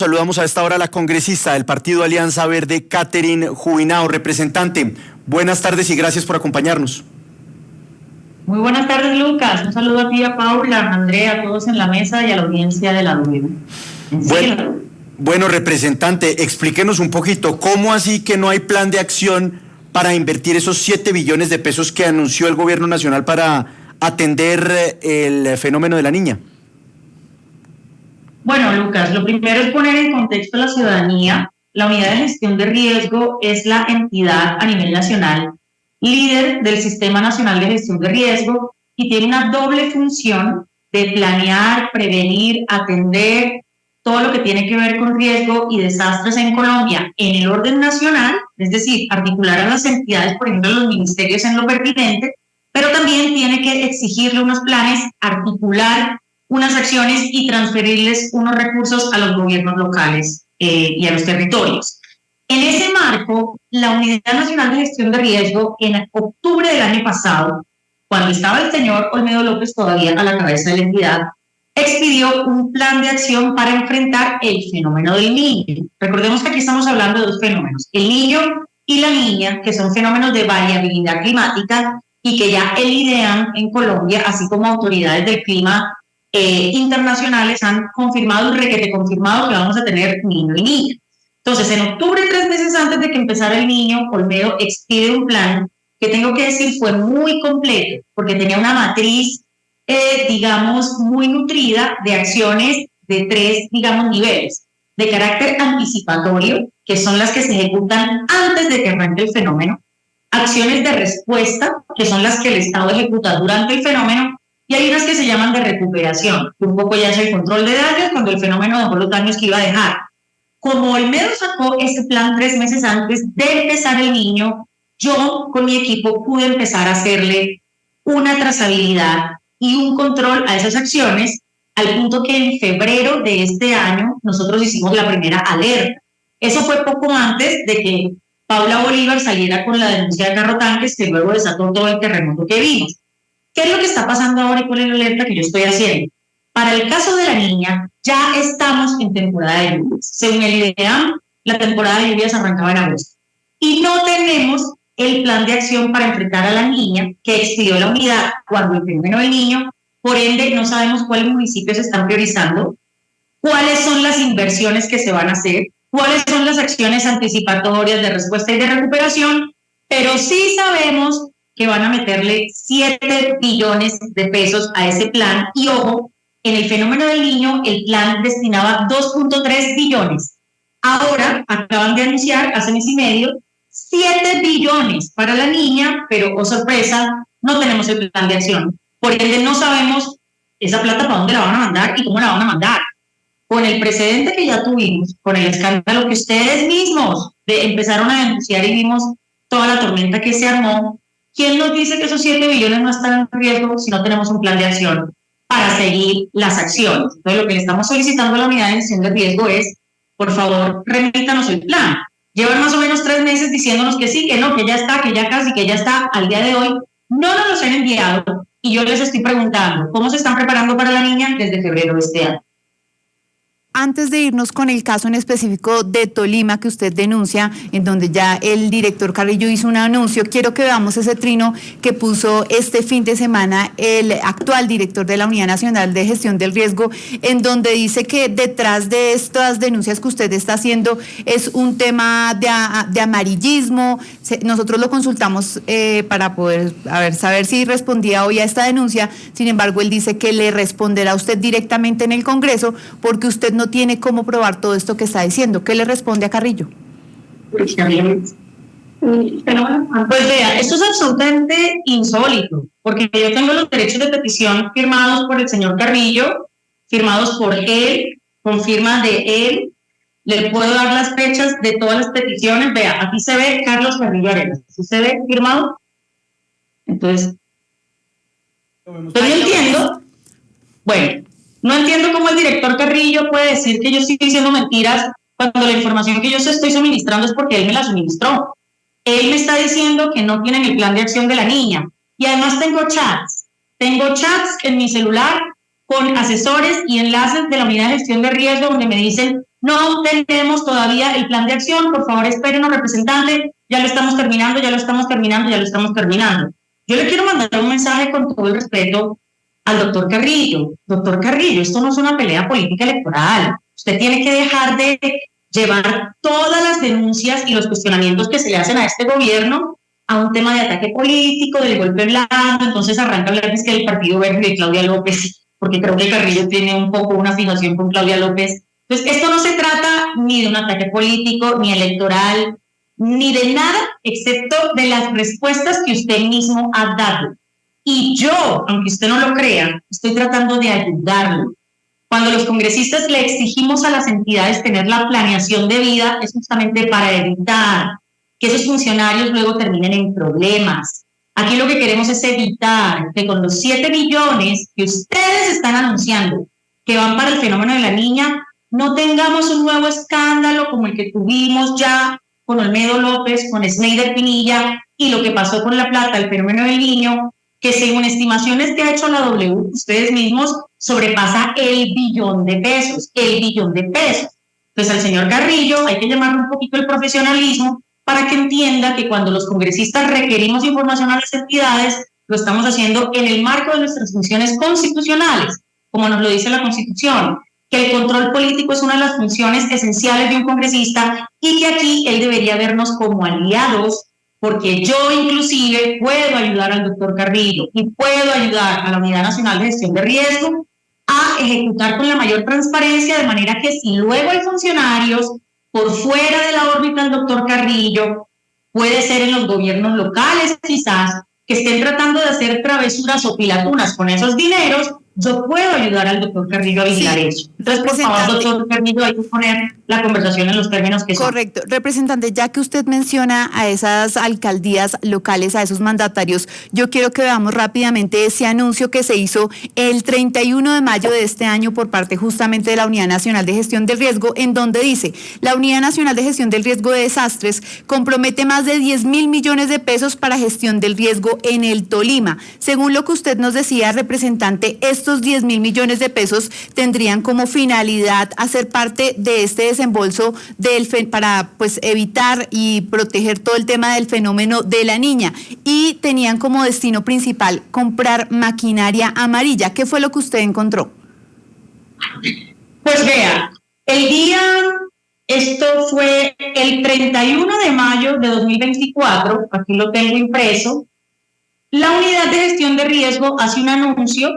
Saludamos a esta hora a la congresista del Partido Alianza Verde, Catherine Jubinao. Representante, buenas tardes y gracias por acompañarnos. Muy buenas tardes, Lucas. Un saludo a ti, a Paula, a Andrea, a todos en la mesa y a la audiencia de la W. Bueno, representante, explíquenos un poquito, ¿cómo así que no hay plan de acción para invertir esos 7 billones de pesos que anunció el gobierno nacional para atender el fenómeno de la niña? Bueno, Lucas, lo primero es poner en contexto a la ciudadanía. La Unidad de Gestión de Riesgo es la entidad a nivel nacional líder del Sistema Nacional de Gestión de Riesgo y tiene una doble función de planear, prevenir, atender todo lo que tiene que ver con riesgo y desastres en Colombia en el orden nacional, es decir, articular a las entidades, por ejemplo, los ministerios en lo pertinente, pero también tiene que exigirle unos planes, articular unas acciones y transferirles unos recursos a los gobiernos locales y a los territorios. En ese marco, la Unidad Nacional de Gestión de Riesgo, en octubre del año pasado, cuando estaba el señor Olmedo López todavía a la cabeza de la entidad, expidió un plan de acción para enfrentar el fenómeno del niño. Recordemos que aquí estamos hablando de dos fenómenos, el niño y la niña, que son fenómenos de variabilidad climática y que ya el IDEAM en Colombia, así como autoridades del clima internacionales, han confirmado y requete confirmado que vamos a tener niño y niña. Entonces, en octubre, 3 meses antes de que empezara el niño, Olmedo expide un plan que tengo que decir fue muy completo, porque tenía una matriz, digamos, muy nutrida de acciones de 3, digamos, niveles. De carácter anticipatorio, que son las que se ejecutan antes de que arranque el fenómeno. Acciones de respuesta, que son las que el Estado ejecuta durante el fenómeno. Y hay unas que se llaman de recuperación, que un poco ya es el control de daños cuando el fenómeno dejó los daños que iba a dejar. Como Olmedo sacó ese plan 3 meses antes de empezar el niño, yo con mi equipo pude empezar a hacerle una trazabilidad y un control a esas acciones, al punto que en febrero de este año nosotros hicimos la primera alerta. Eso fue poco antes de que Paula Bolívar saliera con la denuncia de Carrotanques, que luego desató todo el terremoto que vimos. ¿Qué es lo que está pasando ahora y cuál es la alerta que yo estoy haciendo? Para el caso de la niña, ya estamos en temporada de lluvias. Según el IDEAM, la temporada de lluvias arrancaba en agosto. Y no tenemos el plan de acción para enfrentar a la niña que expidió la unidad cuando el fenómeno del niño. Por ende, no sabemos cuáles municipios están priorizando, cuáles son las inversiones que se van a hacer, cuáles son las acciones anticipatorias de respuesta y de recuperación, pero sí sabemos que van a meterle 7 billones de pesos a ese plan. Y ojo, en el fenómeno del niño, el plan destinaba 2.3 billones. Ahora acaban de anunciar, hace mes y medio, 7 billones para la niña, pero, oh sorpresa, no tenemos el plan de acción. Por ende, no sabemos esa plata para dónde la van a mandar y cómo la van a mandar. Con el precedente que ya tuvimos, con el escándalo que ustedes mismos empezaron a denunciar y vimos toda la tormenta que se armó, ¿quién nos dice que esos 7 billones no están en riesgo si no tenemos un plan de acción para seguir las acciones? Entonces, lo que le estamos solicitando a la Unidad de Gestión de Riesgo es, por favor, remítanos el plan. Llevan más o menos 3 meses diciéndonos que sí, que no, que ya está, que ya casi, que ya está. Al día de hoy no nos los han enviado y yo les estoy preguntando, ¿cómo se están preparando para la niña desde febrero de este año? Antes de irnos con el caso en específico de Tolima que usted denuncia, en donde ya el director Carrillo hizo un anuncio, quiero que veamos ese trino que puso este fin de semana el actual director de la Unidad Nacional de Gestión del Riesgo, en donde dice que detrás de estas denuncias que usted está haciendo es un tema de amarillismo. Nosotros lo consultamos para poder saber si respondía hoy a esta denuncia. Sin embargo, él dice que le responderá a usted directamente en el Congreso porque usted no tiene cómo probar todo esto que está diciendo. ¿Qué le responde a Carrillo? Pues vea, esto es absolutamente insólito, porque yo tengo los derechos de petición firmados por el señor Carrillo, firmados por él, con firma de él. Le puedo dar las fechas de todas las peticiones. Vea, aquí se ve Carlos Carrillo Arenas. ¿Sí se ve firmado? Entonces, yo no entiendo. Bueno, no entiendo cómo el director Carrillo puede decir que yo estoy diciendo mentiras cuando la información que yo estoy suministrando es porque él me la suministró. Él me está diciendo que no tienen el plan de acción de la niña. Y además tengo chats en mi celular con asesores y enlaces de la Unidad de Gestión de Riesgo donde me dicen no tenemos todavía el plan de acción, por favor espérenos, representante, ya lo estamos terminando. Yo le quiero mandar un mensaje con todo el respeto al doctor Carrillo. Doctor Carrillo, esto no es una pelea política electoral. Usted tiene que dejar de llevar todas las denuncias y los cuestionamientos que se le hacen a este gobierno a un tema de ataque político, del golpe blando. Entonces arranca a hablar que el Partido Verde de Claudia López, porque creo que Carrillo tiene un poco una fijación con Claudia López. Entonces, esto no se trata ni de un ataque político, ni electoral, ni de nada, excepto de las respuestas que usted mismo ha dado. Y yo, aunque usted no lo crea, estoy tratando de ayudarlo. Cuando los congresistas le exigimos a las entidades tener la planeación de vida, es justamente para evitar que esos funcionarios luego terminen en problemas. Aquí lo que queremos es evitar que con los 7 billones que ustedes están anunciando que van para el fenómeno de la niña, no tengamos un nuevo escándalo como el que tuvimos ya con Olmedo López, con Sneider Pinilla, y lo que pasó con la plata, el fenómeno del niño, que según estimaciones que ha hecho la W, ustedes mismos, sobrepasa el billón de pesos. Entonces al señor Carrillo hay que llamarle un poquito el profesionalismo para que entienda que cuando los congresistas requerimos información a las entidades, lo estamos haciendo en el marco de nuestras funciones constitucionales, como nos lo dice la Constitución, que el control político es una de las funciones esenciales de un congresista y que aquí él debería vernos como aliados, porque yo inclusive puedo ayudar al doctor Carrillo y puedo ayudar a la Unidad Nacional de Gestión de Riesgo a ejecutar con la mayor transparencia, de manera que si luego hay funcionarios por fuera de la órbita del doctor Carrillo, puede ser en los gobiernos locales quizás, que estén tratando de hacer travesuras o pilatunas con esos dineros, yo puedo ayudar al doctor Carrillo a vigilar eso. Entonces, por favor, doctor Carrillo, hay que poner la conversación en los términos que son. Correcto. Representante, ya que usted menciona a esas alcaldías locales, a esos mandatarios, yo quiero que veamos rápidamente ese anuncio que se hizo el 31 de mayo de este año por parte justamente de la Unidad Nacional de Gestión del Riesgo, en donde dice: la Unidad Nacional de Gestión del Riesgo de Desastres compromete más de 10.000 millones de pesos para gestión del riesgo en el Tolima. Según lo que usted nos decía, representante, estos 10.000 millones de pesos tendrían como finalidad hacer parte de este desembolso para pues evitar y proteger todo el tema del fenómeno de la niña, y tenían como destino principal comprar maquinaria amarilla. ¿Qué fue lo que usted encontró? Pues vea, esto fue el 31 de mayo de 2024, aquí lo tengo impreso. La Unidad de Gestión de Riesgo hace un anuncio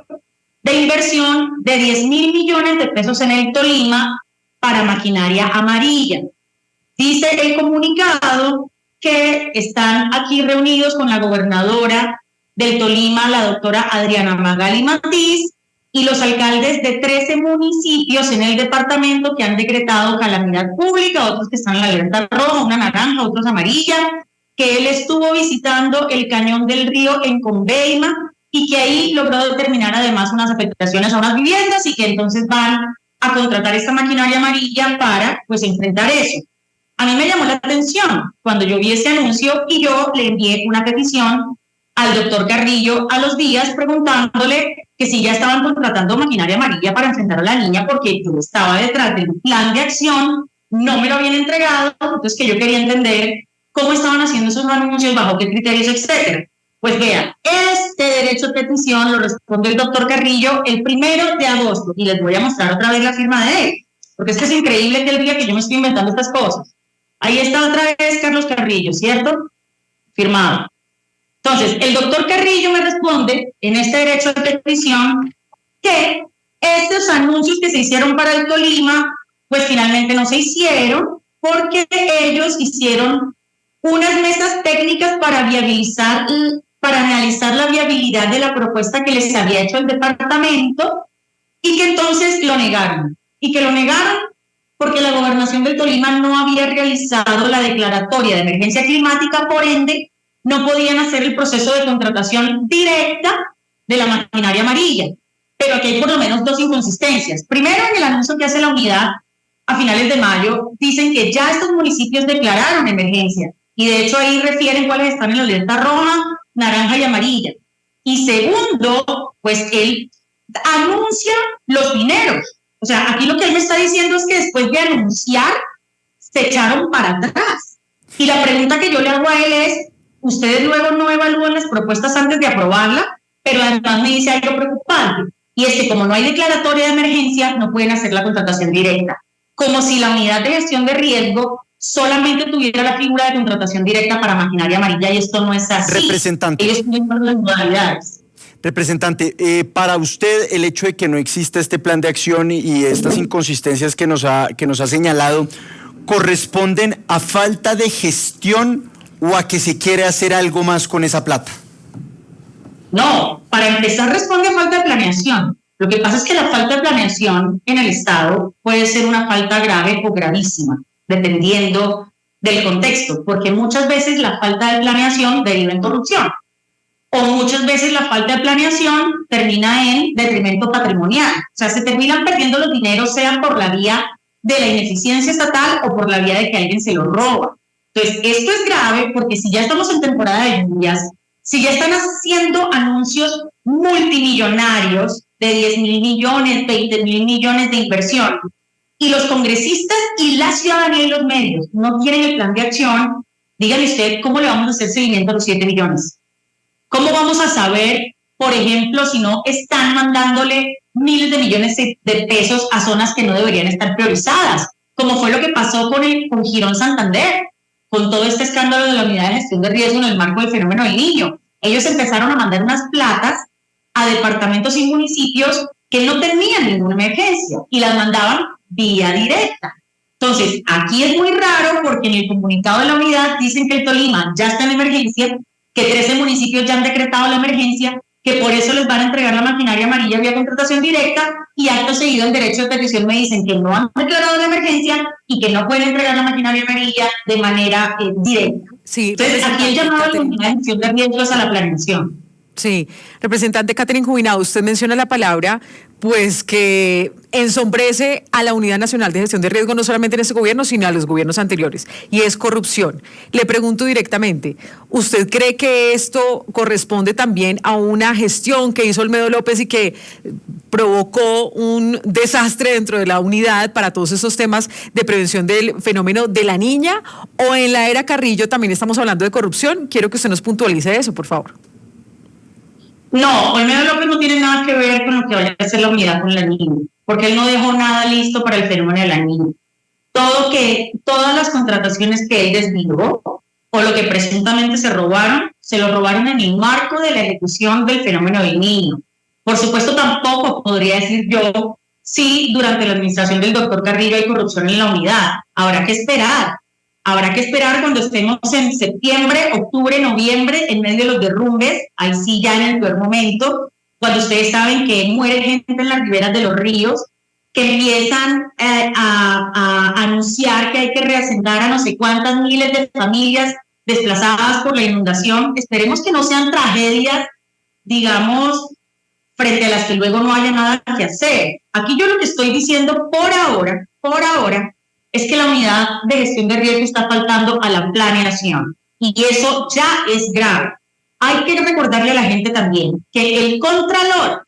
de inversión de 10.000 millones de pesos en el Tolima para maquinaria amarilla. Dice el comunicado que están aquí reunidos con la gobernadora del Tolima, la doctora Adriana Magali Matiz, y los alcaldes de 13 municipios en el departamento que han decretado calamidad pública, otros que están en la alerta roja, una naranja, otros amarilla, que él estuvo visitando el cañón del río en Conveima y que ahí logró determinar además unas afectaciones a unas viviendas y que entonces van a contratar esta maquinaria amarilla para pues enfrentar eso. A mí me llamó la atención cuando yo vi ese anuncio y yo le envié una petición al doctor Carrillo a los días preguntándole que si ya estaban contratando maquinaria amarilla para enfrentar a la niña, porque yo estaba detrás del plan de acción, no me lo habían entregado, entonces que yo quería entender cómo estaban haciendo esos anuncios, bajo qué criterios, etcétera. Pues vean, este derecho de petición lo responde el doctor Carrillo el 1 de agosto y les voy a mostrar otra vez la firma de él, porque es que es increíble que él diga que yo me estoy inventando estas cosas. Ahí está otra vez Carlos Carrillo, ¿cierto? Firmado. Entonces, el doctor Carrillo me responde en este derecho de petición que estos anuncios que se hicieron para el Tolima, pues finalmente no se hicieron porque ellos hicieron unas mesas técnicas para analizar la viabilidad de la propuesta que les había hecho el departamento y que entonces lo negaron. Y que lo negaron porque la gobernación del Tolima no había realizado la declaratoria de emergencia climática, por ende, no podían hacer el proceso de contratación directa de la maquinaria amarilla. Pero aquí hay por lo menos dos inconsistencias. Primero, en el anuncio que hace la unidad a finales de mayo, dicen que ya estos municipios declararon emergencia. Y de hecho ahí refieren cuáles están en la alerta roja, naranja y amarilla. Y segundo, pues él anuncia los dineros, O sea, aquí lo que él me está diciendo es que después de anunciar, se echaron para atrás. Y la pregunta que yo le hago a él es, ustedes luego no evalúan las propuestas antes de aprobarla, pero además me dice algo preocupante, y es que como no hay declaratoria de emergencia, no pueden hacer la contratación directa. Como si la unidad de gestión de riesgo solamente tuviera la figura de contratación directa para maquinaria amarilla, y esto no es así. Representante. Ellos tienen las modalidades. Representante, para usted el hecho de que no exista este plan de acción y estas inconsistencias que nos ha señalado, ¿corresponden a falta de gestión o a que se quiere hacer algo más con esa plata? No, para empezar responde a falta de planeación. Lo que pasa es que la falta de planeación en el Estado puede ser una falta grave o gravísima, dependiendo del contexto, porque muchas veces la falta de planeación deriva en corrupción, o muchas veces la falta de planeación termina en detrimento patrimonial. O sea, se terminan perdiendo los dineros, sea por la vía de la ineficiencia estatal o por la vía de que alguien se los roba. Entonces, esto es grave porque si ya estamos en temporada de lluvias, si ya están haciendo anuncios multimillonarios de 10,000 millones, 20,000 millones de inversión, y los congresistas y la ciudadanía y los medios no tienen el plan de acción, dígale usted cómo le vamos a hacer seguimiento a los 7 millones. ¿Cómo vamos a saber, por ejemplo, si no están mandándole miles de millones de pesos a zonas que no deberían estar priorizadas? Como fue lo que pasó con Girón Santander, con todo este escándalo de la unidad de gestión de riesgo en el marco del fenómeno del Niño. Ellos empezaron a mandar unas platas a departamentos y municipios que no tenían ninguna emergencia y las mandaban vía directa. Entonces, aquí es muy raro porque en el comunicado de la unidad dicen que el Tolima ya está en emergencia, que 13 municipios ya han decretado la emergencia, que por eso les van a entregar la maquinaria amarilla vía contratación directa, y acto seguido en derecho de petición me dicen que no han declarado la emergencia y que no pueden entregar la maquinaria amarilla de manera directa. Sí, entonces aquí el llamado a la unidad de gestión de riesgos a la planeación. Sí, representante Catherine Jubinado, usted menciona la palabra, pues que ensombrece a la Unidad Nacional de Gestión de Riesgo, no solamente en este gobierno, sino a los gobiernos anteriores, y es corrupción. Le pregunto directamente, ¿usted cree que esto corresponde también a una gestión que hizo Olmedo López y que provocó un desastre dentro de la unidad para todos esos temas de prevención del fenómeno de la niña? ¿O en la era Carrillo también estamos hablando de corrupción? Quiero que usted nos puntualice eso, por favor. No, Olmedo López no tiene nada que ver con lo que vaya a hacer la unidad con la niña, porque él no dejó nada listo para el fenómeno de la niña. Todas las contrataciones que él desvió o lo que presuntamente se lo robaron en el marco de la ejecución del fenómeno del niño. Por supuesto, tampoco podría decir yo si durante la administración del doctor Carrillo hay corrupción en la unidad. Habrá que esperar. Habrá que esperar cuando estemos en septiembre, octubre, noviembre, en medio de los derrumbes, ahí sí ya en el peor momento, cuando ustedes saben que muere gente en las riberas de los ríos, que empiezan a anunciar que hay que reasentar a no sé cuántas miles de familias desplazadas por la inundación. Esperemos que no sean tragedias, digamos, frente a las que luego no haya nada que hacer. Aquí yo lo que estoy diciendo por ahora, es que la unidad de gestión de riesgo está faltando a la planeación, y eso ya es grave. Hay que recordarle a la gente también que el contralor,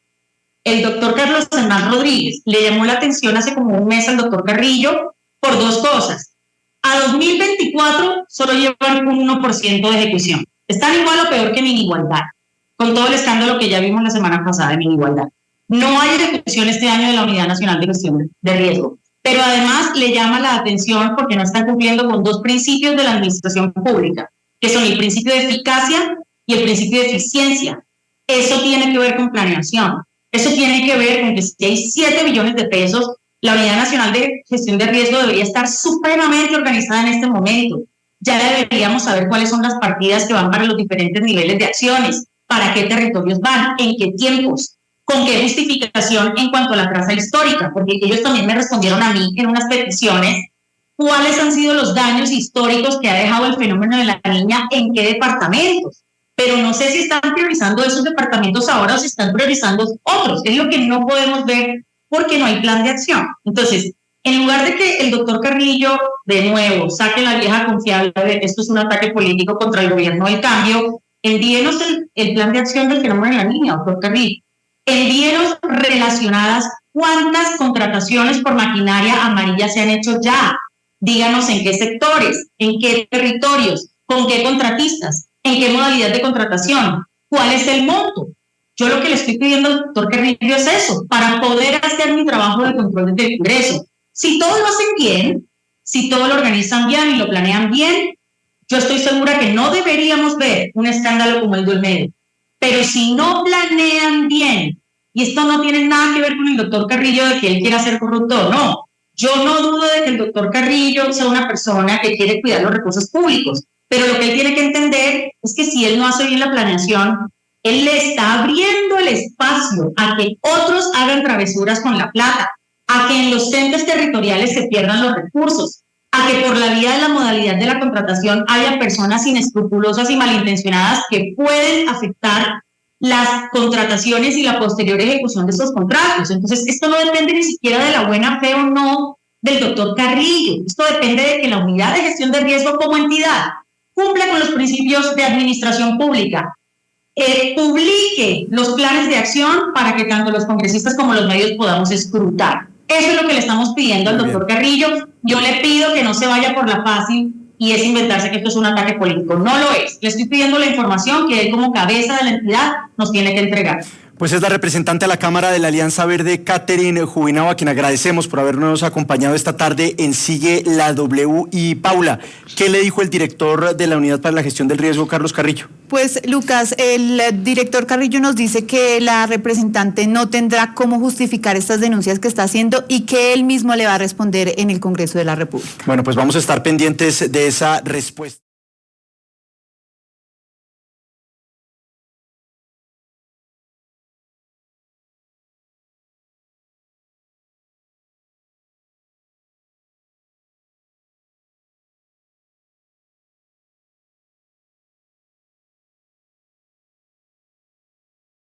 el doctor Carlos Hernán Rodríguez, le llamó la atención hace como un mes al doctor Carrillo por dos cosas. A 2024 solo llevan un 1% de ejecución. Están igual o peor que Minigualdad, con todo el escándalo que ya vimos la semana pasada de Minigualdad. No hay ejecución este año de la Unidad Nacional de Gestión de Riesgo. Pero además le llama la atención porque no están cumpliendo con dos principios de la administración pública, que son el principio de eficacia y el principio de eficiencia. Eso tiene que ver con planeación. Eso tiene que ver con que si hay 7 billones de pesos, la Unidad Nacional de Gestión de Riesgo debería estar supremamente organizada en este momento. Ya deberíamos saber cuáles son las partidas que van para los diferentes niveles de acciones, para qué territorios van, en qué tiempos, con qué justificación en cuanto a la traza histórica, porque ellos también me respondieron a mí en unas peticiones cuáles han sido los daños históricos que ha dejado el fenómeno de la niña en qué departamentos. Pero no sé si están priorizando esos departamentos ahora o si están priorizando otros. Es lo que no podemos ver porque no hay plan de acción. Entonces, en lugar de que el doctor Carrillo, de nuevo, saque la vieja confiable de esto es un ataque político contra el gobierno del cambio, envíenos el plan de acción del fenómeno de la niña, doctor Carrillo. Envíenos relacionadas cuántas contrataciones por maquinaria amarilla se han hecho ya. Díganos en qué sectores, en qué territorios, con qué contratistas, en qué modalidad de contratación, cuál es el monto. Yo lo que le estoy pidiendo al doctor Carrillo es eso, para poder hacer mi trabajo de control desde el Congreso. Si todo lo hacen bien, si todo lo organizan bien y lo planean bien, yo estoy segura que no deberíamos ver un escándalo como el de Olmedo. Pero si no planean bien, y esto no tiene nada que ver con el doctor Carrillo de que él quiera ser corrupto, no. Yo no dudo de que el doctor Carrillo sea una persona que quiere cuidar los recursos públicos, pero lo que él tiene que entender es que si él no hace bien la planeación, él le está abriendo el espacio a que otros hagan travesuras con la plata, a que en los entes territoriales se pierdan los recursos, a que por la vía de la modalidad de la contratación haya personas inescrupulosas y malintencionadas que pueden afectar las contrataciones y la posterior ejecución de estos contratos. Entonces, esto no depende ni siquiera de la buena fe o no del doctor Carrillo. Esto depende de que la unidad de gestión de riesgo como entidad cumpla con los principios de administración pública, publique los planes de acción para que tanto los congresistas como los medios podamos escrutar. Eso es lo que le estamos pidiendo al doctor Carrillo. Yo le pido que no se vaya por la fácil y es inventarse que esto es un ataque político. No lo es. Le estoy pidiendo la información que él como cabeza de la entidad nos tiene que entregar. Pues es la representante a la Cámara de la Alianza Verde, Catherine Jubinao, a quien agradecemos por habernos acompañado esta tarde en Sigue la W. Y Paula, ¿qué le dijo el director de la Unidad para la Gestión del Riesgo, Carlos Carrillo? Pues Lucas, el director Carrillo nos dice que la representante no tendrá cómo justificar estas denuncias que está haciendo y que él mismo le va a responder en el Congreso de la República. Bueno, pues vamos a estar pendientes de esa respuesta.